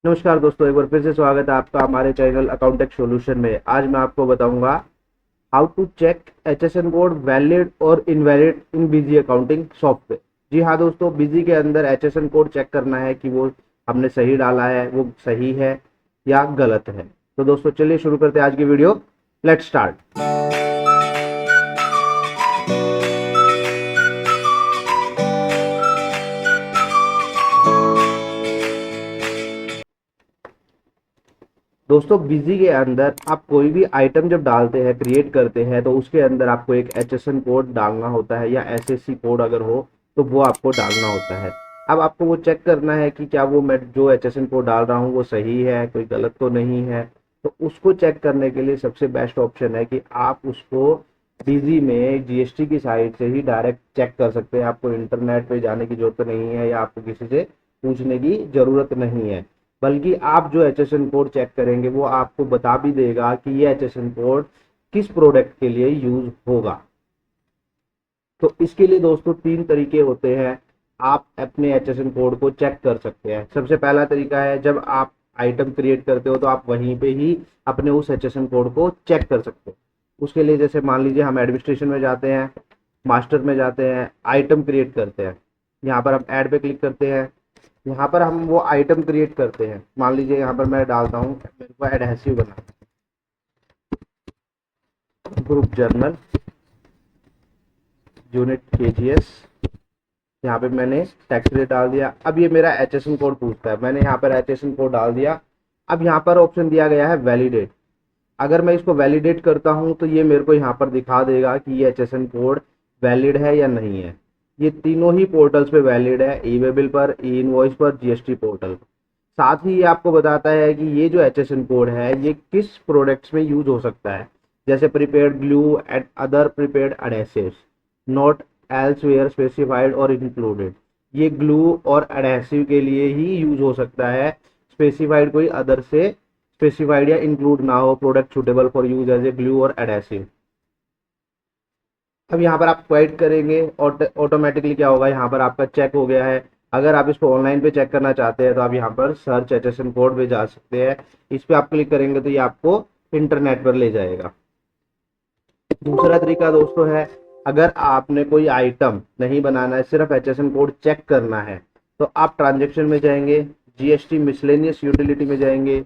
नमस्कार दोस्तों, एक बार फिर से स्वागत है आपका हमारे चैनल अकाउंटेक सॉल्यूशन में। आज मैं आपको बताऊंगा how to check HSN code valid और invalid in Busy accounting software. जी हाँ दोस्तों, बिजी के अंदर एचएसएन कोड चेक करना है कि वो हमने सही डाला है, वो सही है या गलत है। तो दोस्तों चलिए शुरू करते हैं आज की वीडियो। Let's start. दोस्तों बिजी के अंदर आप कोई भी आइटम जब डालते हैं, क्रिएट करते हैं, तो उसके अंदर आपको एक एचएसएन कोड डालना होता है या एसएससी कोड अगर हो तो वो आपको डालना होता है। अब आपको वो चेक करना है कि क्या वो मैं जो एचएसएन कोड डाल रहा हूँ वो सही है, कोई गलत तो नहीं है। तो उसको चेक करने के लिए सबसे बेस्ट ऑप्शन है कि आप उसको बिजी में जीएसटी की साइट से ही डायरेक्ट चेक कर सकते हैं। आपको इंटरनेट पे जाने की जरूरत नहीं है या आपको किसी से पूछने की जरूरत नहीं है, बल्कि आप जो एचएसएन कोड चेक करेंगे वो आपको बता भी देगा कि ये एचएसएन कोड किस प्रोडक्ट के लिए यूज होगा। तो इसके लिए दोस्तों 3 तरीके होते हैं आप अपने एचएसएन कोड को चेक कर सकते हैं। सबसे पहला तरीका है, जब आप आइटम क्रिएट करते हो तो आप वहीं पे ही अपने उस एचएसएन कोड को चेक कर सकते हो। उसके लिए जैसे मान लीजिए हम एडमिनिस्ट्रेशन में जाते हैं, मास्टर में जाते हैं, आइटम क्रिएट करते हैं। यहाँ पर हम ऐड पे क्लिक करते हैं, यहाँ पर हम वो आइटम क्रिएट करते हैं। मान लीजिए यहाँ पर मैं डालता हूँ, मेरे को एडहेसिव बना ग्रुप जर्नल यूनिट केजीएस। यहाँ पे मैंने टैक्स रेट डाल दिया। अब ये मेरा एचएसएन कोड पूछता है, मैंने यहाँ पर एचएसएन कोड डाल दिया। अब यहाँ पर ऑप्शन दिया गया है वैलिडेट। अगर मैं इसको वैलिडेट करता हूँ तो ये मेरे को यहाँ पर दिखा देगा कि ये एचएसएन कोड वैलिड है या नहीं है। ये तीनों ही पोर्टल्स पे वैलिड है, ई वे बिल पर, ई इनवॉइस पर, जीएसटी पोर्टल पर। साथ ही ये आपको बताता है कि ये जो एचएसएन कोड है ये किस प्रोडक्ट्स में यूज हो सकता है, जैसे prepaid glue and other prepaid adhesives, not elsewhere specified और इंक्लूडेड। ये ग्लू और एडहेसिव के लिए ही यूज हो सकता है, स्पेसिफाइड कोई अदर से स्पेसिफाइड या इंक्लूड ना हो product suitable for use as a glue और एडहेसिव। अब यहाँ पर आप क्वाइट करेंगे और ऑटोमेटिकली क्या होगा, यहाँ पर आपका चेक हो गया है। अगर आप इसको ऑनलाइन पे चेक करना चाहते हैं तो आप यहाँ पर सर्च एचएसएन कोड पे जा सकते हैं। इस पे आप क्लिक करेंगे तो ये आपको इंटरनेट पर ले जाएगा। दूसरा तरीका दोस्तों है, अगर आपने कोई आइटम नहीं बनाना है, सिर्फ एचएसएन कोड चेक करना है, तो आप ट्रांजेक्शन में जाएंगे, जीएसटी मिसलेनियस यूटिलिटी में जाएंगे।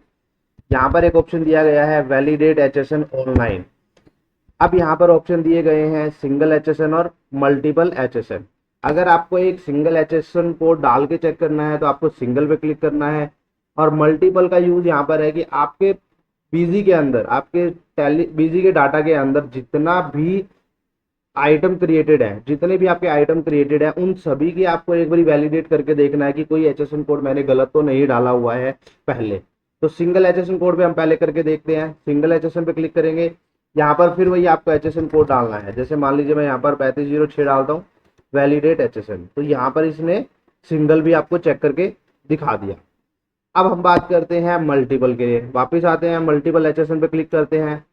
यहाँ पर एक ऑप्शन दिया गया है वैलिडेट एचएसएन ऑनलाइन। अब यहाँ पर ऑप्शन दिए गए हैं सिंगल एचएसएन और मल्टीपल एचएसएन। अगर आपको एक सिंगल एचएसएन कोड डाल के चेक करना है तो आपको सिंगल पे क्लिक करना है, और मल्टीपल का यूज यहाँ पर है कि आपके बीजी के अंदर, आपके बीजी के डाटा के अंदर जितना भी आइटम क्रिएटेड है, जितने भी आपके आइटम क्रिएटेड है, उन सभी की आपको एक बार वैलिडेट करके देखना है कि कोई एचएसएन कोड मैंने गलत तो नहीं डाला हुआ है पहले। तो सिंगल एचएसएन कोड पे हम पहले करके देखते हैं। सिंगल एचएसएन पे क्लिक करेंगे, यहाँ पर फिर वही आपको एचएसएन कोड डालना है। जैसे मान लीजिए मैं यहाँ पर 3506 डालता हूँ, वैलिडेट एचएसएन, तो यहाँ पर इसने सिंगल भी आपको चेक करके दिखा दिया। अब हम बात करते हैं मल्टीपल के लिए। वापस आते हैं, मल्टीपल एचएसएन पे क्लिक करते हैं,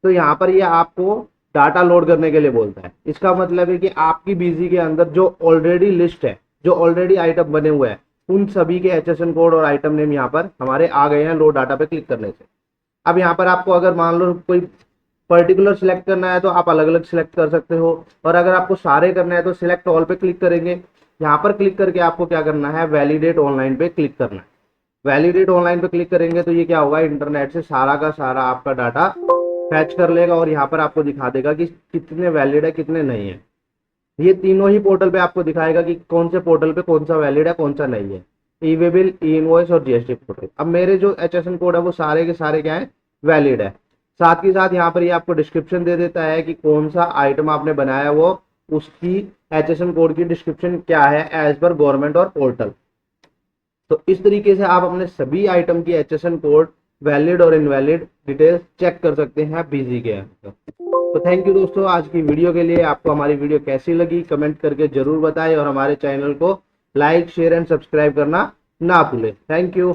तो यहाँ पर ये आपको डाटा लोड करने के लिए बोलता है। इसका मतलब है कि आपकी बीजी के अंदर जो ऑलरेडी लिस्ट है, जो ऑलरेडी आइटम बने हुए हैं, उन सभी के एचएसएन कोड और आइटम नेम यहाँ पर हमारे आ गए हैं लोड डाटा पे क्लिक करने से। अब यहाँ पर आपको अगर मान लो कोई पर्टिकुलर सिलेक्ट करना है तो आप अलग अलग सिलेक्ट कर सकते हो, और अगर आपको सारे करना है तो सिलेक्ट ऑल पे क्लिक करेंगे। यहाँ पर क्लिक करके आपको क्या करना है, वैलिडेट ऑनलाइन पे क्लिक करना है। वैलिडेट ऑनलाइन पे क्लिक करेंगे तो ये क्या होगा, इंटरनेट से सारा का सारा आपका डाटा फैच कर लेगा और यहाँ पर आपको दिखा देगा कि कितने वैलिड है कितने नहीं है। ये तीनों ही पोर्टल पे आपको दिखाएगा कि कौन से पोर्टल पे कौन सा वैलिड है कौन सा नहीं है, ई वे बिल, ई इनवॉइस और जीएसटी पोर्टल। अब मेरे जो एचएसएन कोड है वो सारे के सारे क्या है, वैलिड है। साथ ही साथ यहाँ पर ये आपको डिस्क्रिप्शन दे देता है कि कौन सा आइटम आपने बनाया, वो उसकी एचएसएन कोड की डिस्क्रिप्शन क्या है एज पर गवर्नमेंट और पोर्टल। तो इस तरीके से आप अपने सभी आइटम की एचएसएन कोड वैलिड और इनवैलिड डिटेल्स चेक कर सकते हैं बिजी के अंदर। तो थैंक यू दोस्तों आज की वीडियो के लिए। आपको हमारी वीडियो कैसी लगी कमेंट करके जरूर बताएं, और हमारे चैनल को लाइक शेयर एंड सब्सक्राइब करना ना भूलें। Thank you.